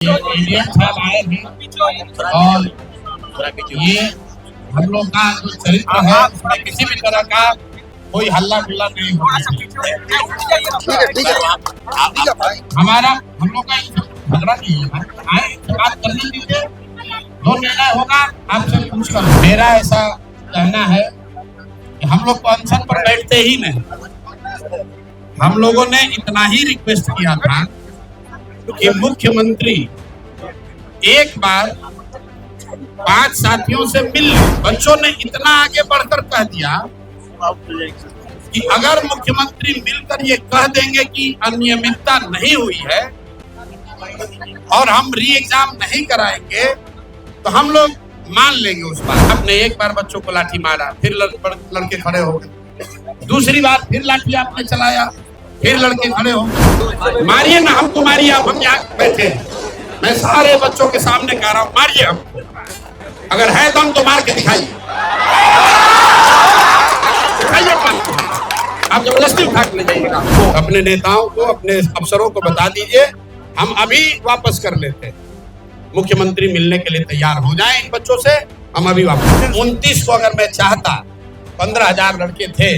Indian साहब आए हैं और ये हम लोग का जो चरित्र है उसमें किसी भी तरह का कोई हल्ला गुल्ला नहीं होना चाहिए। हमारा हम लोग का झगड़ा नहीं है, आए बात करने दीजिए, जो निर्णय होगा आपसे पूछ कर। मेरा ऐसा कहना है कि हम लोग तो अनशन पर बैठते ही नहीं। हम लोगों ने इतना ही रिक्वेस्ट किया था कि मुख्यमंत्री एक बार 5 साथियों से मिल ले। बच्चों ने इतना आगे बढ़कर कह दिया कि अगर मुख्यमंत्री मिलकर ये कह देंगे कि अनियमितता नहीं हुई है और हम री एग्जाम नहीं कराएंगे तो हम लोग मान लेंगे उस बात। आपने एक बार बच्चों को लाठी मारा, फिर लड़के खड़े हो गए, दूसरी बार फिर लाठी आपने चलाया, फिर लड़के खड़े हो गए। मारिए ना, हमको मारिए, आप हम यहाँ बैठे हैं। मैं सारे बच्चों के सामने कह रहा हूँ, मारिए हमको, अगर है दम तो मार के दिखाइए। आप जबरदस्ती उठा के ले जाइएगा। अपने नेताओं को, अपने अफसरों को बता दीजिए, हम अभी वापस कर लेते हैं। मुख्यमंत्री मिलने के लिए तैयार हो जाएं इन बच्चों से, हम अभी वापस। 29 को अगर मैं चाहता, 15,000 लड़के थे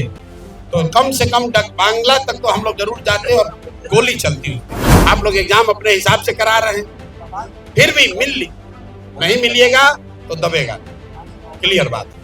तो कम से कम बांग्ला तक तो हम लोग जरूर जाते और गोली चलती। आप लोग एग्जाम अपने हिसाब से करा रहे हैं, फिर भी नहीं मिलिएगा तो दबेगा, क्लियर बात।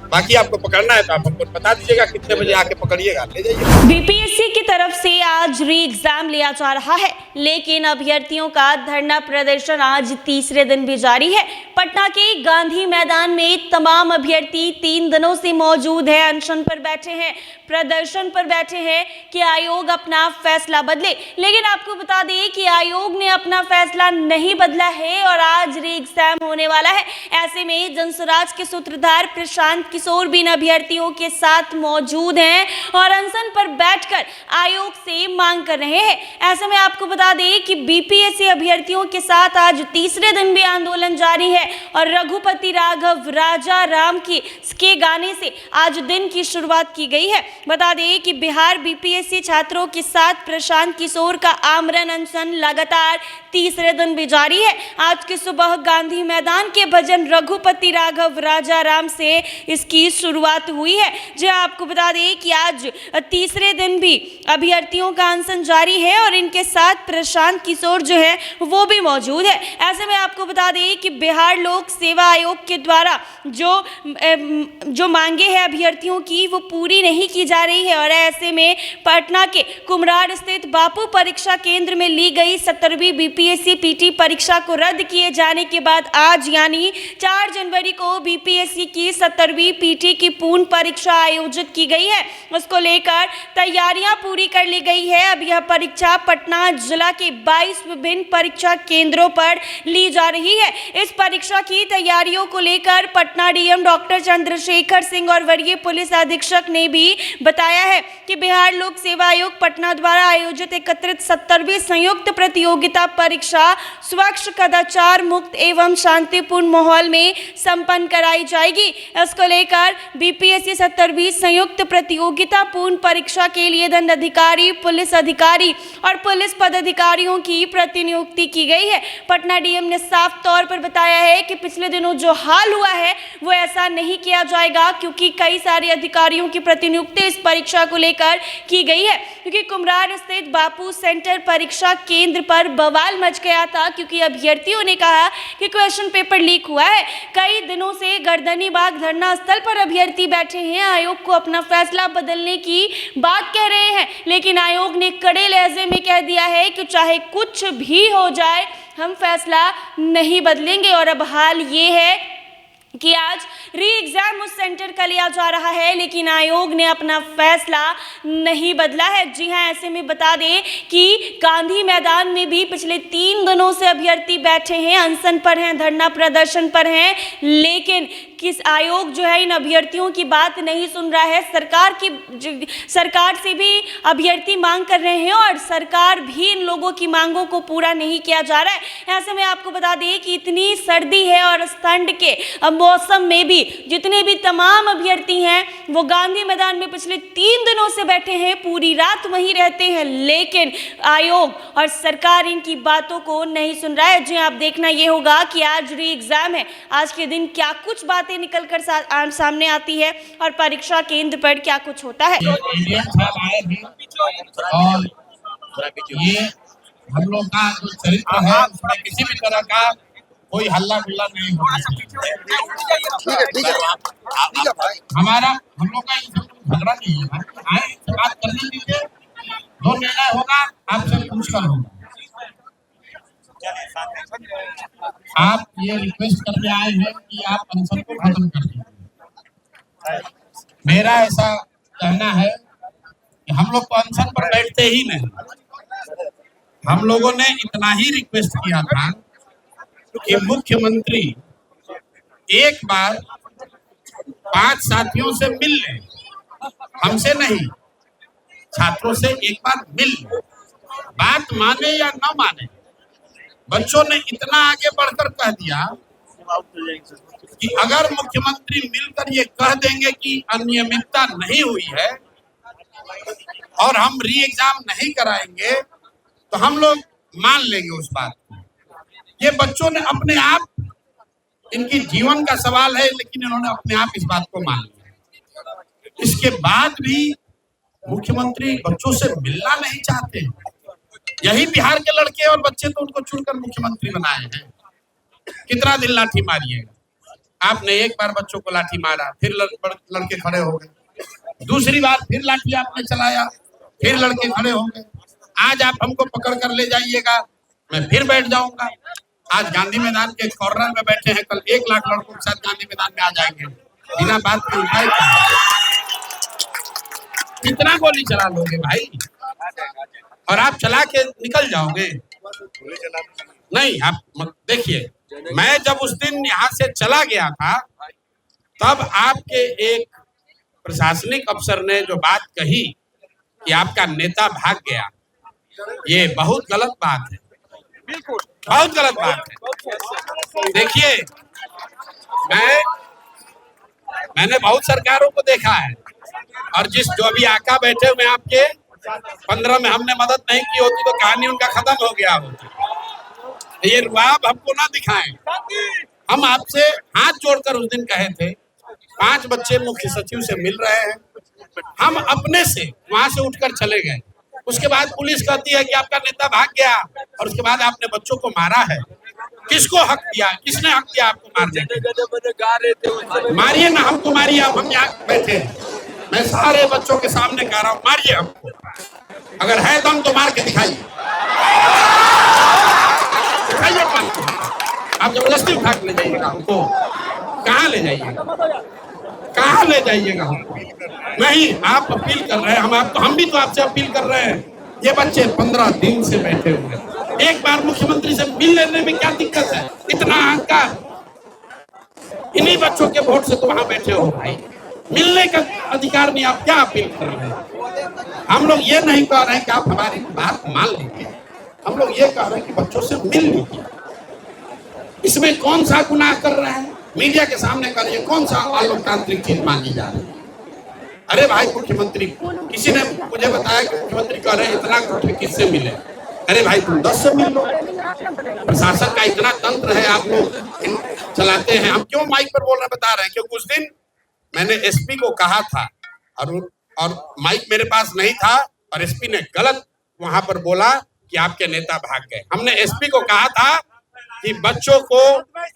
बाकी आपको पकड़ना है तो आप हमको बता दीजिएगा कितने बजे आके पकड़िएगा, ले जाइए। बीपीएससी की तरफ से आज री एग्जाम लिया जा रहा है, लेकिन अभ्यर्थियों का धरना प्रदर्शन आज तीसरे दिन भी जारी है। पटना के गांधी मैदान में तमाम अभ्यर्थी 3 दिनों से मौजूद है, अनशन पर बैठे हैं, प्रदर्शन पर बैठे हैं कि आयोग अपना फैसला बदले। लेकिन आपको बता दें कि आयोग ने अपना फैसला नहीं बदला है और आज री एग्जाम होने वाला है। ऐसे में जनसुराज के सूत्रधार प्रशांत किशोर भी इन अभ्यर्थियों के साथ मौजूद हैं और अनशन पर बैठकर आयोग से मांग कर रहे हैं। ऐसे में आपको बता दें कि बीपीएससी अभ्यर्थियों के साथ आज तीसरे दिन भी आंदोलन जारी है और रघुपति राघव राजा राम के गाने से आज दिन की शुरुआत की गई है। बता दें कि बिहार बीपीएससी छात्रों के साथ प्रशांत किशोर का आमरण अनशन लगातार तीसरे दिन भी जारी है। आज की सुबह गांधी मैदान के भजन रघुपति राघव राजा राम से इसकी शुरुआत हुई है। जो आपको बता दें कि आज तीसरे दिन भी अभ्यर्थियों का अनशन जारी है और इनके साथ प्रशांत किशोर जो है वो भी मौजूद है। ऐसे में आपको बता दें कि बिहार लोक सेवा आयोग के द्वारा जो मांगे हैं अभ्यर्थियों की वो पूरी नहीं की जा रही है और ऐसे में पटना के कुम्हरार स्थित बापू परीक्षा केंद्र में ली गई 17वीं बीपीएससी पीटी परीक्षा को रद्द किए जाने के बाद आज यानी 4 जनवरी को बीपीएससी की 17वीं पीटी की पूर्ण परीक्षा आयोजित की गई है। उसको लेकर तैयारियां पूरी कर ली गई है। अब यह परीक्षा पटना जिला के 22 विभिन्न परीक्षा केंद्रों पर ली जा रही है। इस परीक्षा की तैयारियों को लेकर पटना डीएम डॉक्टर चंद्रशेखर सिंह और वरीय पुलिस अधीक्षक ने भी बताया है कि बिहार लोक सेवा आयोग पटना द्वारा आयोजित एकत्रित 17वीं संयुक्त प्रतियोगिता परीक्षा स्वच्छ, कदाचार मुक्त एवं शांतिपूर्ण माहौल में संपन्न कराई जाएगी। इसको लेकर बीपीएससी 17वीं संयुक्त प्रतियोगिता पूर्ण परीक्षा के लिए दंडाधिकारी, पुलिस अधिकारी और पुलिस पदाधिकारियों की प्रतिनियुक्ति की गई है। पटना डीएम ने साफ तौर पर बताया है कि पिछले दिनों जो हाल हुआ है वो ऐसा नहीं किया जाएगा, क्योंकि कई सारे अधिकारियों की प्रतिनियुक्ति इस परीक्षा को लेकर की गई है। क्योंकि कुम्हरार स्थित बापू सेंटर परीक्षा केंद्र पर बवाल मच गया था, क्योंकि अभ्यर्थियों ने कहा कि क्वेश्चन पेपर लीक हुआ है। कई दिनों से गर्दनीबाग धरना स्थल पर अभ्यर्थी बैठे हैं, आयोग को अपना फैसला बदलने की बात कह रहे हैं, लेकिन आयोग ने कड़े लहजे में कह दिया है कि चाहे कुछ भी हो जाए हम फैसला नहीं बदलेंगे। और अब हाल ये है कि आज री एग्जाम उस सेंटर का लिया जा रहा है, लेकिन आयोग ने अपना फैसला नहीं बदला है। जी हां, ऐसे में बता दें कि गांधी मैदान में भी पिछले 3 दिनों से अभ्यर्थी बैठे हैं, अनशन पर हैं, धरना प्रदर्शन पर हैं, लेकिन किस आयोग जो है इन अभ्यर्थियों की बात नहीं सुन रहा है। सरकार से भी अभ्यर्थी मांग कर रहे हैं और सरकार भी इन लोगों की मांगों को पूरा नहीं किया जा रहा है। ऐसे में आपको बता दें कि इतनी सर्दी है और इस ठंड के मौसम में भी जितने भी तमाम अभ्यर्थी हैं वो गांधी मैदान में पिछले 3 दिनों से बैठे हैं, पूरी रात वहीं रहते हैं, लेकिन आयोग और सरकार इनकी बातों को नहीं सुन रहा है। जी आप देखना ये होगा कि आज री एग्जाम है, आज के दिन क्या कुछ बातें निकल कर सामने आती है और परीक्षा केंद्र पर क्या कुछ होता है। और ये हम लोग का जो चरित्र है उसमें किसी भी तरह का कोई हल्ला गुल्ला नहीं होगा। हमारा हम लोग का झगड़ा नहीं है, आए बात करने दीजिए, जो निर्णय होगा आपसे पूछकर होगा। आप ये रिक्वेस्ट करने आए हैं कि आप अनशन को खत्म कर दीजिए। मेरा ऐसा कहना है कि हम लोग तो अनशन पर बैठते ही नहीं। हम लोगों ने इतना ही रिक्वेस्ट किया था कि मुख्यमंत्री एक बार 5 साथियों से मिल लें, हमसे नहीं, छात्रों से एक बार मिल लें, बात माने या न माने। बच्चों ने इतना आगे बढ़कर कह दिया कि अगर मुख्यमंत्री मिलकर ये कह देंगे कि अनियमितता नहीं हुई है और हम री एग्जाम नहीं कराएंगे तो हम लोग मान लेंगे उस बात को। ये बच्चों ने अपने आप, इनकी जीवन का सवाल है, लेकिन इन्होंने अपने आप इस बात को मान लिया। इसके बाद भी मुख्यमंत्री बच्चों से मिलना नहीं चाहते। यही बिहार के लड़के और बच्चे तो उनको चुनकर मुख्यमंत्री बनाए हैं। कितना दिन लाठी मारिएगा? आपने एक बार बच्चों को लाठी मारा, फिर लड़के खड़े हो गए, दूसरी बार फिर लाठी आपने चलाया, फिर लड़के खड़े हो गए। आज आप हमको पकड़ कर ले जाइएगा, मैं फिर बैठ जाऊंगा। आज गांधी मैदान के कॉर्नर में बैठे हैं, कल 1 लाख लड़कों के साथ गांधी मैदान में आ जाएंगे बिना बात के उठाए। कितना गोली चला लोगे भाई? और आप चला के निकल जाओगे? नहीं, आप देखिए, मैं जब उस दिन यहाँ से चला गया था तब आपके एक प्रशासनिक अफसर ने जो बात कही कि आपका नेता भाग गया, ये बहुत गलत बात है, बहुत गलत बात है। देखिए, मैंने बहुत सरकारों को देखा है और जो अभी आका बैठे हुए आपके 15 में हमने मदद नहीं की होती तो कहानी उनका खत्म हो गया होती। ये रुआब हमको ना दिखाएं। हम आपसे हाथ जोड़कर उस दिन कहे थे, 5 बच्चे मुख्य सचिव से मिल रहे हैं, हम अपने से वहां से उठकर चले गए। उसके बाद पुलिस कहती है कि आपका नेता भाग गया और उसके बाद आपने बच्चों को मारा है। किसको हक दिया? किसने हक दिया आपको मारने? मारिए ना, हमको मारिए। हम यहाँ बैठे हैं, मैं सारे बच्चों के सामने कह रहा हूँ, मारिए हमको। अगर है दम तो मार के दिखाइए। आप जबरदस्ती उठा के ले जाइएगा हमको। कहाँ ले जाइएगा? कहाँ ले जाइएगा हमको? नहीं, आप अपील कर रहे हैं, हम भी तो आपसे अपील कर रहे हैं। ये बच्चे 15 दिन से बैठे हुए हैं, एक बार मुख्यमंत्री से मिल लेने में क्या दिक्कत है? इतना अहंकार? इन्हीं बच्चों के वोट से तो वहां बैठे हो भाई, मिलने का अधिकार नहीं। आप क्या अपील कर रहे हैं? हम लोग ये नहीं कह रहे हैं कि आप हमारी बात मान लीजिए, हम लोग ये कह रहे हैं कि बच्चों से मिल लीजिए। इसमें कौन सा गुनाह कर रहे हैं? मीडिया के सामने करिए, कौन सा अलोकतांत्रिक चीज मानी जा रही है? अरे भाई, मुख्यमंत्री, किसी ने मुझे बताया कि मुख्यमंत्री कह रहे हैं इतना किससे मिले? अरे भाई, तुम 10 से मिल लो। प्रशासन का इतना तंत्र है, आप लोग चलाते हैं। हम क्यों माइक पर बोल रहे बता रहे हैं? क्योंकि उस दिन मैंने एसपी को कहा था और माइक मेरे पास नहीं था और एसपी ने गलत वहां पर बोला कि आपके नेता भाग गए। हमने एसपी को कहा था कि बच्चों को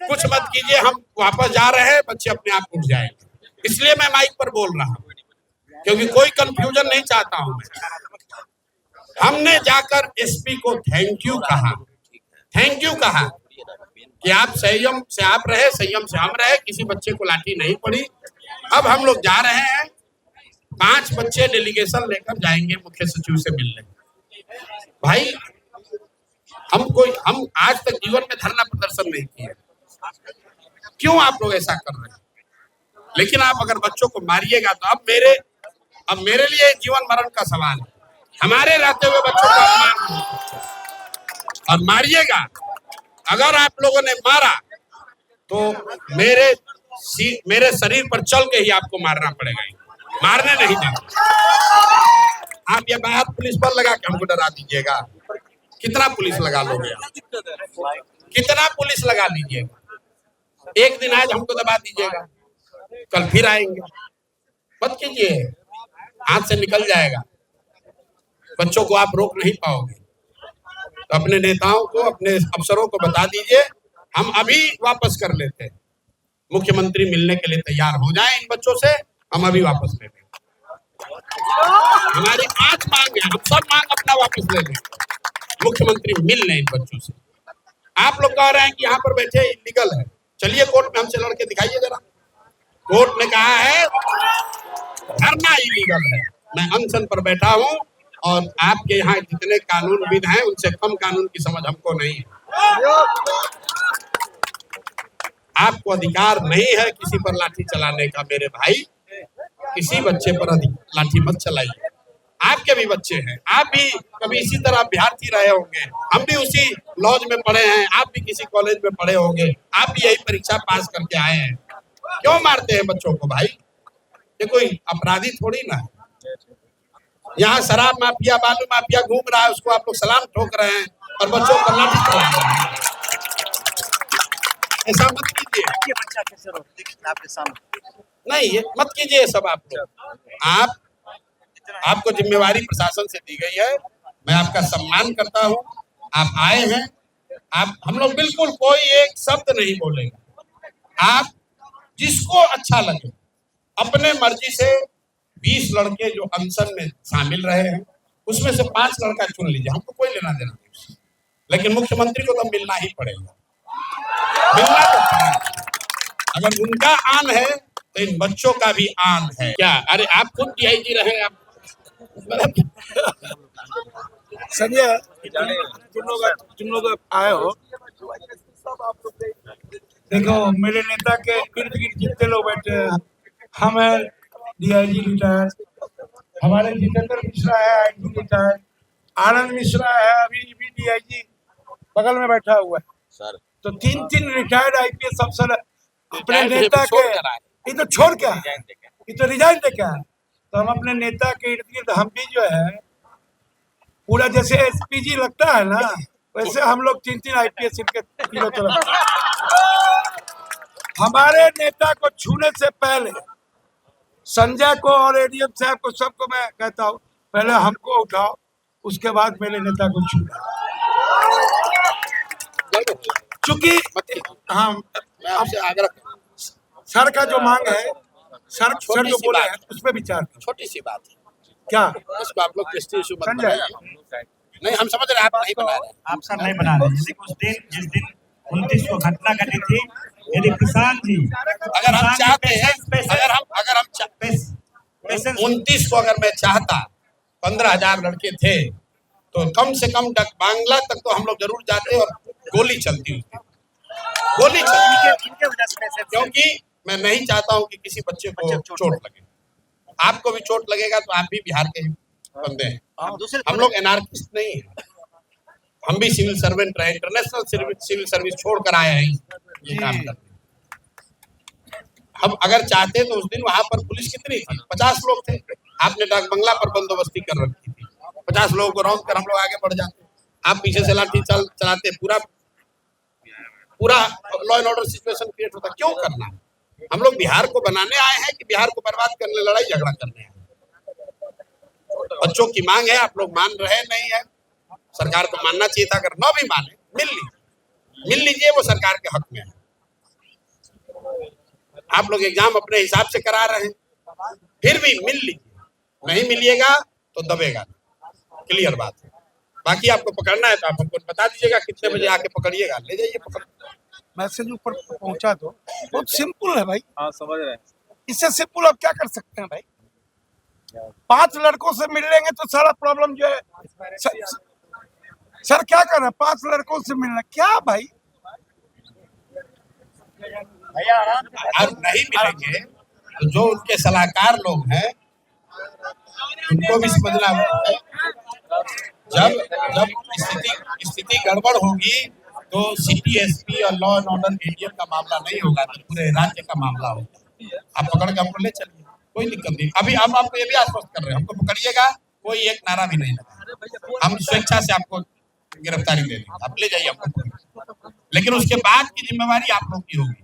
कुछ मत कीजिए, हम वापस जा रहे हैं, बच्चे अपने आप उठ जाएंगे। इसलिए मैं माइक पर बोल रहा हूँ, क्योंकि कोई कंफ्यूजन नहीं चाहता हूं मैं। हमने जाकर एसपी को थैंक यू कहा कि आप संयम से आप रहे, संयम से हम रहे, किसी बच्चे को लाठी नहीं पड़ी। अब हम लोग जा रहे हैं, 5 बच्चे डेलीगेशन लेकर जाएंगे मुख्य सचिव से मिलने। भाई, हम आज तक जीवन में धरना प्रदर्शन नहीं किए, क्यों आप लोग ऐसा कर रहे हैं? लेकिन आप अगर बच्चों को मारिएगा तो अब मेरे लिए जीवन मरण का सवाल है। हमारे रहते हुए बच्चों को अपमान और मारिएगा। अगर आप लोगों ने मारा तो मेरे मेरे शरीर पर चल के ही आपको मारना पड़ेगा, मारने नहीं देंगे। आप ये बात पुलिस पर लगा के हमको डरा दीजिएगा। कितना पुलिस लगा लोगे आप? कितना पुलिस लगा लीजिएगा? एक दिन आज हमको दबा दीजिएगा, कल फिर आएंगे। मत कीजिए, हाथ से निकल जाएगा। बच्चों को आप रोक नहीं पाओगे। तो अपने नेताओं को, अपने अफसरों को बता दीजिए, हम अभी वापस कर लेते हैं। मुख्यमंत्री मिलने के लिए तैयार हो जाएं इन बच्चों से, हम अभी वापस ले लेंगे। हमारी 5 मांग है, हम सब मांग अपना वापस ले लेंगे। मुख्यमंत्री मिल लें इन बच्चों से। आप लोग कह रहे हैं कि यहाँ पर बैठे इलीगल है, चलिए कोर्ट में हमसे लड़के दिखाइए जरा। कोर्ट ने कहा है धरना इलीगल है। मैं अनशन पर बैठा हूँ और आपके यहाँ जितने कानूनविद हैं उनसे कम कानून की समझ हमको नहीं है। आपको अधिकार नहीं है किसी पर लाठी चलाने का मेरे भाई। किसी बच्चे पर लाठी मत चलाइए। आपके भी बच्चे हैं, आप भी कभी इसी तरह अभ्यर्थी रहे होंगे, हम भी उसी लॉज में पढ़े हैं, आप भी किसी कॉलेज में पढ़े होंगे, आप भी यही परीक्षा पास करके आए हैं। क्यों मारते हैं बच्चों को भाई? ये कोई अपराधी थोड़ी ना है। यहाँ शराब माफिया, बालू माफिया घूम रहा है, उसको आप लोग सलाम ठोक रहे हैं और बच्चों पर लाठी चला रहे हैं। ऐसा मत कीजिए। आपके सामने नहीं, ये मत कीजिए सब आप लोग। आपको जिम्मेवारी प्रशासन से दी गई है, मैं आपका सम्मान करता हूँ। आप आए हैं, हम लोग बिल्कुल कोई एक शब्द नहीं बोलेंगे। आप जिसको अच्छा लगे अपने मर्जी से 20 लड़के जो अनशन में शामिल रहे हैं उसमें से 5 लड़का चुन लीजिए, हमको कोई लेना देना नहीं। लेकिन मुख्यमंत्री को तो मिलना ही पड़ेगा, मिलना तो पड़ेगा। अगर उनका आन है तो इन बच्चों का भी आन है। क्या? अरे आप खुद DIG रहे, आप संजय, तुम लोग आए हो, देखो मेरे नेता के इर्द गिर्द जितने लोग बैठे हैं, हम हैं DIG रिटायर, हमारे जितेंद्र मिश्रा है IG रिटायर, आनंद मिश्रा है अभी भी DIG बगल में बैठा हुआ है सर। तो 3 रिटायर्ड IPS अफसर अपने नेता के, ये तो छोड़ क्या है, ये तो रिजाइन दे क्या है। तो हम अपने नेता के इर्द गिर्द हम भी जो है पूरा जैसे SPG लगता है ना, वैसे हम लोग 3 IPS इनके तीनों तरफ। हमारे नेता को छूने से पहले संजय को और ADM साहब को, सबको मैं कहता हूँ पहले हमको उठाओ, उसके बाद मेरे नेता को छूना। चूंकि हम आपसे आग्रह, सर का जो मांग है, सर जो बोला है उस पर विचार। छोटी सी बात है क्या, इसको आप लोग इशू मत बनाइए। नहीं, हम समझ रहे हैं आप नहीं बना रहे, आप सर नहीं बना रहे। उस दिन जिस दिन 29 को घटना घटी थी, यदि किसान जी अगर हम चाहते हैं, अगर हम 29 को अगर मैं चाहता 15,000 लड़के थे तो कम से कम बांग्ला तक तो हम लोग जरूर जाते और गोली चलती उसकी, गोली चलती, क्योंकि मैं नहीं चाहता हूं कि किसी बच्चे को चोट लगे। आपको भी चोट लगेगा तो आप भी बिहार के बंदे हैं, हम लोग एनार्किस्ट नहीं है। हम भी सिविल सर्वेंट रहे, इंटरनेशनल सिविल सर्विस छोड़कर आए हैं ये काम करने। हम अगर चाहते तो उस दिन वहां पर पुलिस कितनी थी? 50 लोग थे। आपने डाक बंगला पर बंदोबस्ती कर रखी थी, 50 लोगों को रौंद कर हम लोग आगे बढ़ जाते। आप पीछे से लाठी चलाते, पूरा law and order situation create होता। क्यों करना? हम लोग बिहार को बनाने आए हैं कि बिहार को बर्बाद करने, लड़ाई झगड़ा करने हैं? बच्चों की मांग है, आप लोग मान रहे नहीं है। सरकार को मानना चाहिए था, अगर न भी माने मिल लीजिए, वो सरकार के हक में है। आप लोग एग्जाम अपने हिसाब से करा रहे हैं, फिर भी मिल लीजिए, नहीं मिलिएगा तो दबेगा। क्लियर बात है। बाकी आपको पकड़ना है तो आप हमको बता दीजिएगा कितने बजे आके पकड़िएगा, ले जाइए पकड़। मैसेज ऊपर पहुंचा दो, बहुत सिंपल है भाई। हाँ, समझ रहे हैं। इससे सिंपल आप क्या कर सकते हैं भाई? 5 लड़कों से मिल लेंगे तो सारा प्रॉब्लम जो है। सर क्या कर रहे हैं, 5 लड़कों से मिलना क्या भाई? अब नहीं मिलेंगे तो जो उनके सलाहकार लोग हैं उनको भी समझना होगा। जब स्थिति गड़बड़ होगी तो सिटी एसपी और लॉ एंड ऑर्डर एडीएम का मामला नहीं होगा, तो पूरे राज्य का मामला होगा। आप पकड़ के हमको ले चलिए, कोई दिक्कत नहीं। अभी हम आपको ये भी आश्वस्त कर रहे हैं, हमको पकड़िएगा, कोई एक नारा भी नहीं लगा, हम स्वेच्छा से आपको गिरफ्तारी दे देंगे, आप ले जाइए हमको। लेकिन उसके बाद की जिम्मेवारी आप लोग की होगी,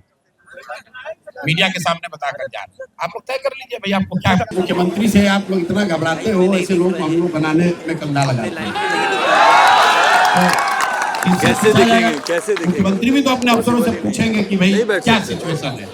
मीडिया के सामने बताकर जा रहे हैं। आप लोग तय कर लीजिए भैया आपको क्या। मुख्यमंत्री से आप लोग इतना घबराते हो, ऐसे लोग हम लोग बनाने में कंधा लगाते हैं। कैसे देखेंगे, कैसे देखेंगे? मुख्यमंत्री भी तो अपने अफसरों से पूछेंगे कि भाई क्या सिचुएशन है।